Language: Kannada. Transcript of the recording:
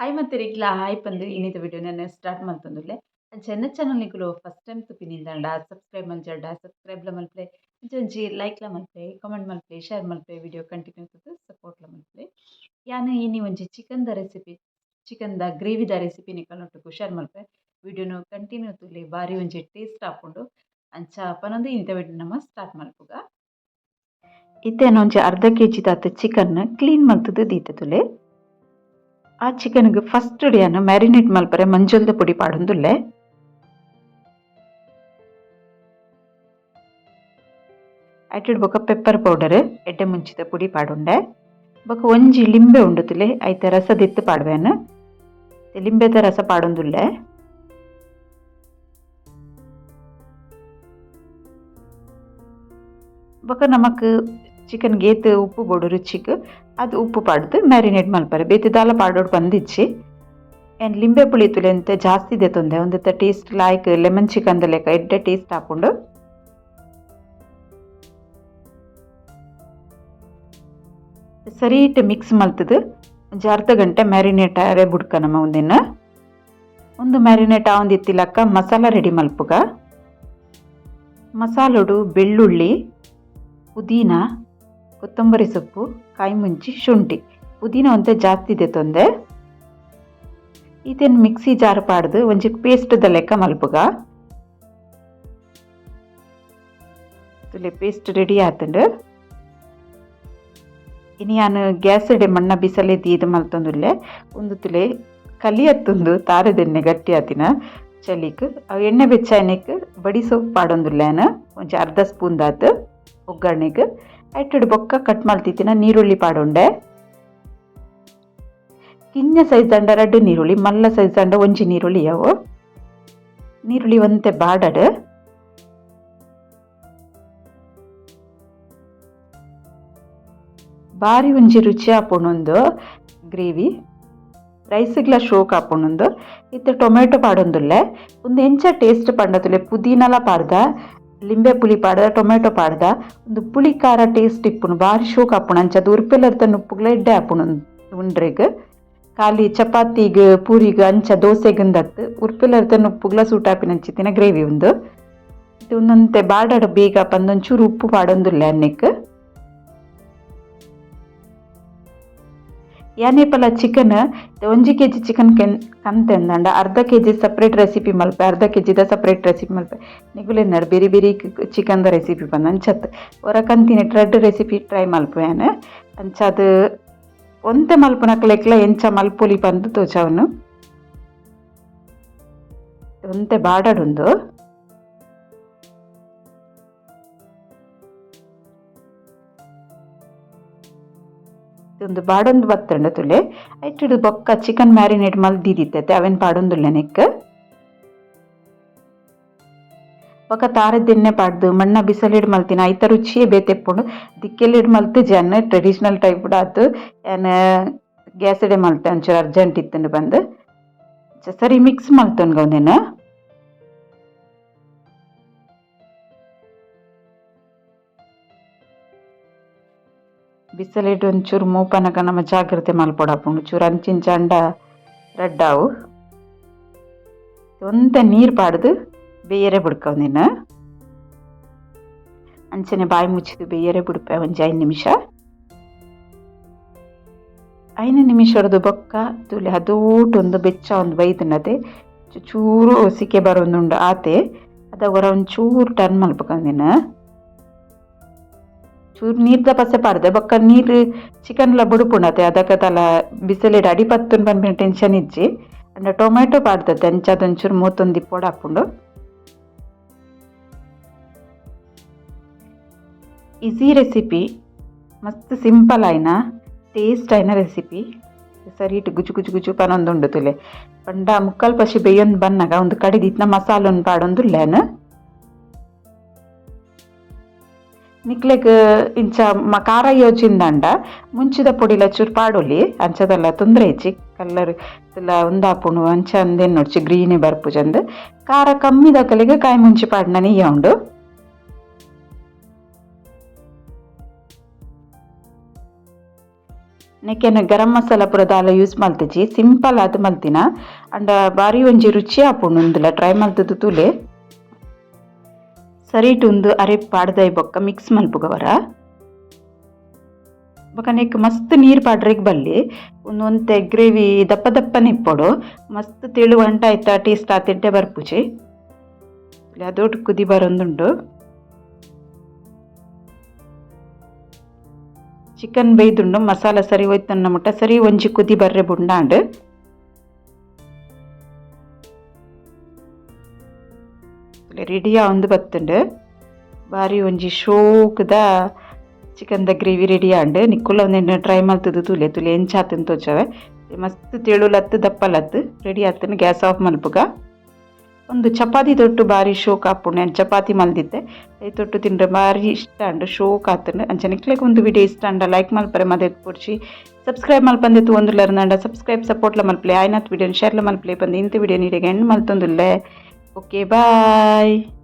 ಹಾಯ್ ಮತ್ತಿರಿಗ್ಲ ಹಾಯ್ ಪಂದು ಇನ್ನಿತ ವಿಡಿಯೋ ನಾನು ಸ್ಟಾರ್ಟ್ ಮಲ್ತೊಂದುಲ್ಲೆ ಅಂಚ ಚಾನಲ್ ನಿಕುಲು ಫಸ್ಟ್ ಟೈಮ್ ತುಪಿನಿಂದಾಂಡ ಸಬ್ಸ್ಕ್ರೈಬ್ ಮಂಜಾಡ ಸಬ್ಸ್ಕ್ರೈಬ್ಲ ಮಲ್ಪೆ ಒಂಜಿ ಲೈಕ್ಲ ಮಲ್ಪೆ ಕಮೆಂಟ್ ಮಲ್ಪೆ ಶೇರ್ ಮಲ್ಪೆ ವಿಡಿಯೋ ಕಂಟಿನ್ಯೂ ತುತ್ತು ಸಪೋರ್ಟ್ಲ ಮಲ್ಪೆ ಯಾನು ಇನಿ ಒಂಜಿ ಚಿಕನ್ದ ರೆಸಿಪಿ ಚಿಕನ್ದ ಗ್ರೇವಿದ ರೆಸಿಪಿ ನಿಕಲ್ನೊಟ್ಟುಗು ಶೇರ್ ಮಲ್ಪೆ ವಿಡಿಯೋನು ಕಂಟಿನ್ಯೂ ತುಲಿ ಬಾರಿ ಒಂಜಿ ಟೇಸ್ಟ್ ಆಪುಂಡು ಅಂಚ ಪನೊಂದು ಇಂತ ವಿಡಿಯೋ ನಮ್ಮ ಸ್ಟಾರ್ಟ್ ಮಲ್ಪುಗ ಇತ್ತೇನು ಒಂಜಿ ಅರ್ಧ ಕೆಜಿ ದಾತ ಚಿಕನ್ ಕ್ಲೀನ್ ಮಲ್ತುದು ದೀತೆ ತುಲೆ ಆ ಚಿಕನ್ಗೆ ಫಸ್ಟ್ ಡಿಯನ್ನು ಮ್ಯಾರಿನೇಟ್ ಮಲ್ಪರೆ ಮಂಜಲ್ದ ಪುಡಿ ಪಾಡೊಂದುಲ್ಲೆ ಐಟಡ್ ಬೊಕ ಪೆಪ್ಪರ್ ಪೌಡರ್ ಎಡ್ಡೆ ಮುಂಚಿದ ಪುಡಿ ಪಾಡುಂಡೆ ಬೊಕ ಒಂಜಿ ಲಿಂಬೆ ಉಂಡುತ್ತಲೆ ಐತೆ ರಸ ದೆತ್ತು ಪಾಡುವೆನು ಲಿಂಬೆದ ರಸ ಪಾಡೊಂದುಲ್ಲೆ ಬೊಕ ನಮಕ್ ಚಿಕನ್ ಗೇತ್ ಉಪ್ಪು ಬೋಡು ರುಚಿಗೆ ಅದು ಉಪ್ಪು ಪಾಡ್ದು ಮ್ಯಾರಿನೇಟ್ ಮಲ್ಪರೆ ಬೇತೆ ದಾಲ ಪಾಡೋಡು ಬಂದಿಚ್ಚಿ ಏನು ಲಿಂಬೆ ಪುಳಿ ತುಲೆಂತೆ ಜಾಸ್ತಿ ದೆತೊಂದೆ ಒಂದತ್ತ ಟೇಸ್ಟ್ ಲಾಯ್ಕ್ ಲೆಮನ್ ಚಿಕನ್ದ ಲೆಕ್ಕ ಎಡ್ಡೆ ಟೇಸ್ಟ್ ಹಾಕೊಂಡು ಸರೀಟ್ ಮಿಕ್ಸ್ ಮಲ್ತದು ಒಂಜಿ ಅರ್ಧ ಗಂಟೆ ಮ್ಯಾರಿನೇಟ್ ಆರೆ ಬುಡ್ಕ ನಮ್ಮ ಒಂದಿನ ಒಂದು ಮ್ಯಾರಿನೇಟ್ ಆವೊಂದಿತ್ತಿಲಕ್ಕ ಮಸಾಲ ರೆಡಿ ಮಲ್ಪುಗ ಮಸಾಲೊಡು ಬೆಳ್ಳುಳ್ಳಿ ಪುದೀನ ಕೊತ್ತಂಬರಿ ಸೊಪ್ಪು ಕಾಯಿ ಮುಂಚಿ ಶುಂಠಿ ಪುದೀನ ಒಂತೆ ಜಾಸ್ತಿ ದೆತೊಂದೆ ಇದೇನು ಮಿಕ್ಸಿ ಜಾರ್ ಪಾಡ್ದು ಒಂಜಿ ಪೇಸ್ಟ್ದ ಲೆಕ್ಕ ಮಲ್ಪುಗ ತುಲೆ ಪೇಸ್ಟ್ ರೆಡಿ ಆತುಂಡು ಇನಿ ಯಾನು ಗ್ಯಾಸ್ ಎಡೆ ಮಣ್ಣ ಬಿಸಲೆ ದೀದು ಮಲ್ತೊಂದುಲ್ಲೆ ಒಂದು ತುಲೆ ಕಲಿ ಹತ್ತುಂದು ತಾರದೆಣ್ಣೆ ಗಟ್ಟಿ ಆತಿನ ಚಲಿಕ್ ಅವು ಎಣ್ಣೆ ಬೆಚ್ಚಾಯನಿಕ್ ಬಡಿ ಸೊಪ್ಪು ಪಾಡೊಂದುಲ್ಲೇನು ಒಂಜಿ ಅರ್ಧ ಸ್ಪೂನ್ ದಾತು ಒಗ್ಗರಣೆಗೆ ಐಟಡ್ ಬೊಕ್ಕ ಕಟ್ ಮಲ್ತಿತ್ತಿನ ನೀರುಳ್ಳಿ ಪಾಡೊಂಡೆ ಕಿಂಜ ಸೈಜ್ ದಂಡ 2 ನೀರುಳ್ಳಿ ಮಲ್ಲ ಸೈಜ್ ದಂಡ ಒಂಜಿ ನೀರುಳ್ಳಿ ಅವು ನೀರುಳ್ಳಿ ಒಂತೆ ಬಾಡಡ್ ಬಾರಿ ಒಂಜಿ ರುಚಿ ಆಪುಣೊಂದು ಗ್ರೇವಿ ರೈಸ್ಗ್ಲ ಶೋಕ್ ಆಪುಣೊಂದು ಇತ್ತೆ ಟೊಮೆಟೊ ಪಾಡೊಂದುಲ್ಲೆ ಒಂದು ಎಂಚ ಟೇಸ್ಟ್ ಪಂಡತುಲೆ ಪುದೀನಲ ಪಾಡ್ದ ಲಿಂಬೆ ಪುಳಿ ಪಾಡ್ದ ಟೊಮೆಟೊ ಪಾಡ್ದ ಒಂದು ಪುಳಿ ಖಾರ ಟೇಸ್ಟ್ ಇಪ್ಪುನು ಬಾರಿ ಶೋಕ್ ಆಪುಣ ಅಂಚ ಅದು ಉರ್ಪೆಲರ್ದ ಉಪ್ಪುಗ್ಲ ಎಡ್ಡೆ ಆಪುಣ ಉಂಡ್ರೆಗ್ ಖಾಲಿ ಚಪಾತಿಗ್ ಪೂರಿಗ್ ಅಂಚ ದೋಸೆಗಂದತ್ತು ಉರ್ಪೆಲರ್ದ ಉಪ್ಪುಗ್ಲ ಸೂಟ್ ಆಪಿನಂಚಿತ್ತಿನ ಗ್ರೇವಿ ಉಂದು ಇದು ಒಂದೊಂತೆ ಬಾಡಾಡ ಬೇಗ ಪಂದೊಂಚೂರು ಉಪ್ಪು ಪಾಡೊಂದುಲ್ಲೆ ಅನ್ನೆಕ್ ಯಾನೇ ಪಲ ಚಿಕನ್ ಒಂಜಿ ಕೆಜಿ ಚಿಕನ್ ಕಂತೆಂದಂಡ ಅರ್ಧ ಕೆಜಿ ಸಪ್ರೇಟ್ ರೆಸಿಪಿ ಮಲ್ಪೆ ಅರ್ಧ ಕೆಜಿದ ಸಪ್ರೇಟ್ ರೆಸಿಪಿ ಮಲ್ಪೆ ನಿಗುಲೆನ್ನಡ ಬೇರೆ ಬೇರೆ ಚಿಕನ್ದ ರೆಸಿಪಿ ಬಂದು ಅಂಚತ್ ಹೊರ ಕಂತಿನ ಟ್ರೆಡ್ ರೆಸಿಪಿ ಟ್ರೈ ಮಲ್ಪೆಯಾನು ಅಂಚದು ಒಂತೆ ಮಲ್ಪುನಕ್ಲೆಕ್ಲ ಎಂಚ ಮಲ್ಪೊಲಿ ಬಂದು ತೋಚವನು ಒಂತೆ ಬಾಡಾಡುಂದು ಒಂದು ಬಾಡೊಂದು ಬತ್ತಂಡ ತುಲೆ ಐಟಿಡು ಬೊಕ್ಕ ಚಿಕನ್ ಮ್ಯಾರಿನೇಟ್ ಮಲ್ದಿದಿತ್ತೈತೆ ಅವೇನು ಪಾಡೊಂದುಲ್ಲೆ ನೆಕ್ ಬೊಕ್ಕ ತಾರದ್ದೆಣ್ಣೆ ಪಾಡ್ದು ಮಣ್ಣ ಬಿಸಲಿಡ್ ಮಲ್ತಿನ ಐತ ರುಚಿಯೇ ಬೇತೆಪ್ಪುಂಡು ದಿಕ್ಕೆಲ್ಲಿಡ್ ಮಲ್ತು ಜನ ಟ್ರೆಡಿಷನಲ್ ಟೈಪ್ ಆತು ಏನು ಗ್ಯಾಸ್ ಎಡೆ ಮಲ್ತೆ ಒಂಚೂರು ಅರ್ಜೆಂಟ್ ಇತ್ತಂಡು ಬಂದು ಸರಿ ಮಿಕ್ಸ್ ಮಲ್ತೊನ್ಗ ಒಂದೇನು ಬಿಸಲಿಟ್ಟು ಒಂಚೂರು ಮೂಪನಕ ನಮ್ಮ ಜಾಗ್ರತೆ ಮಲ್ಪೊಡಾಪುಂಡು ಚೂರು ಅಂಚಿಂಚ ಅಂಡ ರಡ್ಡಾವು ಒಂತೆ ನೀರು ಪಾಡ್ದು ಬೇಯರೆ ಬಿಡ್ಕ ಒಂದಿನ ಅಂಚನೆ ಬಾಯಿ ಮುಚ್ಚಿದು ಬೇಯರೆ ಬಿಡ್ಪೆ ಒಂಜಿ 5 ನಿಮಿಷ 5 ನಿಮಿಷ ಹೊಡೆದು ಬೊಕ್ಕ ತುಲೆ ಅದೋಟೊಂದು ಬೆಚ್ಚ ಒಂದು ಬೈದನದೆ ಚೂರು ಸಿಕೆ ಬರೋಂದುಂಡು ಆತೆ ಅದ ಹೊರ ಒಂಚೂರು ಟರ್ನ್ ಮಲ್ಪಕಂದಿನ ಚೂರು ನೀರ್ದ ಪಸೆ ಪಾಡ್ದೆ ಬೊಕ್ಕ ನೀರು ಚಿಕನ್ಲ ಬುಡುಪುಣತೆ ಅದಕ್ಕದಲ್ಲ ಬಿಸಿಲಿಡ್ ಅಡಿಪತ್ತುನ್ ಬಂದ್ಬಿನ ಟೆನ್ಷನ್ ಇಜ್ಜಿ ಅಂಡ ಟೊಮೆಟೊ ಪಾಡ್ದತ್ತೆ ಅಂಚದೊಂಚೂರು ಮೂತೊಂದು ದಿಪ್ಪೋಡು ಹಾಕೊಂಡು ಈಸಿ ರೆಸಿಪಿ ಮಸ್ತ್ ಸಿಂಪಲ್ ಆಯ್ನ ಟೇಸ್ಟ್ ಆಯ್ನ ರೆಸಿಪಿ ಸರಿ ಇಟ್ಟು ಗುಜು ಗುಜು ಗುಜು ಪನೊಂದುಂಡು ತುಲೆ ಪಂಡ ಮುಕ್ಕಲ್ ಪಶಿ ಬೇಯೊಂದು ಬನ್ನಾಗ ಒಂದು ಕಡಿದಿತ್ನ ಮಸಾಲೊಂದು ಪಾಡೊಂದುಲ್ಲೇನು ನಿಕ್ಲೆಗ್ ಇಂಚ ಖಾರ ಯೋಜಿಂದಂಡ ಮುಂಚಿದ ಪೊಡಿಲ ಚೂರು ಪಾಡೊಲಿ ಅಂಚದಲ್ಲ ತೊಂದರೆ ಇಜ್ಜಿ ಕಲ್ಲರ್ ಎಲ್ಲ ಒಂದಾಪುಣು ಅಂಚ ಅಂದೇನು ನೋಡ್ಚಿ ಗ್ರೀನೇ ಬರ್ಪು ಚಂದ ಖಾರ ಕಮ್ಮಿ ದಕ್ಕಲಿಗೆ ಕಾಯಿ ಮುಂಚಿ ಪಾಡ್ನ ನೀಯ ಉಂಡು ನೆಕ್ಕೆನ ಗರಂ ಮಸಾಲ ಪೂರ ದಾಲ ಯೂಸ್ ಮಲ್ತಿಜಿ ಸಿಂಪಲ್ ಆದ್ ಮಲ್ತಿನ ಅಂಡ ಬಾರಿ ಒಂಜಿ ರುಚಿ ಆಪುಂಡು ಉಂದುಲ ಟ್ರೈ ಮಲ್ತದು ತೂಲೆ ಸರಿಟ್ ಉಂದು ಅರೆಪ್ ಪಾಡ್ದೈ ಬೊಕ್ಕ ಮಿಕ್ಸ್ ಮಲ್ಪುಗವರ ಬೊಕ ನೆಕ್ ಮಸ್ತ್ ನೀರ್ ಪಾಡ್ರೆಗ್ ಬಲ್ಲಿ ಒಂತೆ ಗ್ರೇವಿ ದಪ್ಪ ದಪ್ಪನೆ ಇಪ್ಪೊಡು ಮಸ್ತ್ ತೆಳು ಅಂಟ ಆಯ್ತ ಟೇಸ್ಟ್ ಆತಿಡ್ಡೆ ಬರ್ಪುಜಿ ಅದೊಟ್ಟು ಕುದಿ ಬರೊಂದುಂಡು ಚಿಕನ್ ಬೇಯ್ದುಂಡು ಮಸಾಲ ಸರಿ ಹೋಯ್ತನ್ನ ಮುಟ್ಟ ಸರಿ ಒಂಜಿ ಕುದಿ ಬರ್ರೆ ಬುಂಡಾಂಡ್ ರೆಡಿಯಾ ಒಂದು ಬತ್ತುಂಡು ಬಾರಿ ಒಂಜಿ ಶೋಕದ ಚಿಕನ್ದ ಗ್ರೇವಿ ರೆಡಿ ಆಂಡ್ ನಿಕ್ಕುಲ ಒಂದೆಂಡು ಟ್ರೈ ಮಲ್ತದು ತುಲೆ ಎಂಚಾತನ್ ತೋಚವೆ ಮಸ್ತ್ ತೆಳುಲತ್ತು ದಪ್ಪಲತ್ತು ರೆಡಿ ಆತನು ಗ್ಯಾಸ್ ಆಫ್ ಮಲ್ಪುಗ ಒಂದು ಚಪಾತಿ ತೊಟ್ಟು ಬಾರಿ ಶೋಕ್ ಆಪುಂಡು ನಾನು ಚಪಾತಿ ಮಲ್ದಿದ್ದೆ ಐ ತೊಟ್ಟು ತಿಂಡ್ರೆ ಬಾರಿ ಇಷ್ಟ ಅಂಡು ಶೋಕ್ ಆತನು ಅಂಚ ನಿಕ್ಲೆಗ್ ಒಂದು ವಿಡಿಯೋ ಇಷ್ಟ ಅಂಡ ಲೈಕ್ ಮಲ್ಪರೆ ಮದೆ ಪೊಡ್ಚಿ ಸಬ್ಸ್ಕ್ರೈಬ್ ಮಲ್ಪಂದೆ ಒಂದುಲರ್ನಂಡ ಸಬ್ಸ್ಕ್ರೈಬ್ ಸಪೋರ್ಟ್ಲ ಮಲ್ಪಲೆ ಆಯ್ನತ್ ವಿಡಿಯೋನ ಶೇರ್ಲ ಮಲ್ಪಲೆ ಬಂದು ಇಂಥ ವಿಡಿಯೋ ನೀಡಿಗೆ ಎಂಡ್ ಮಲ್ತೊಂದುಲ್ಲೆ ಓಕೆ ಬಾಯ್.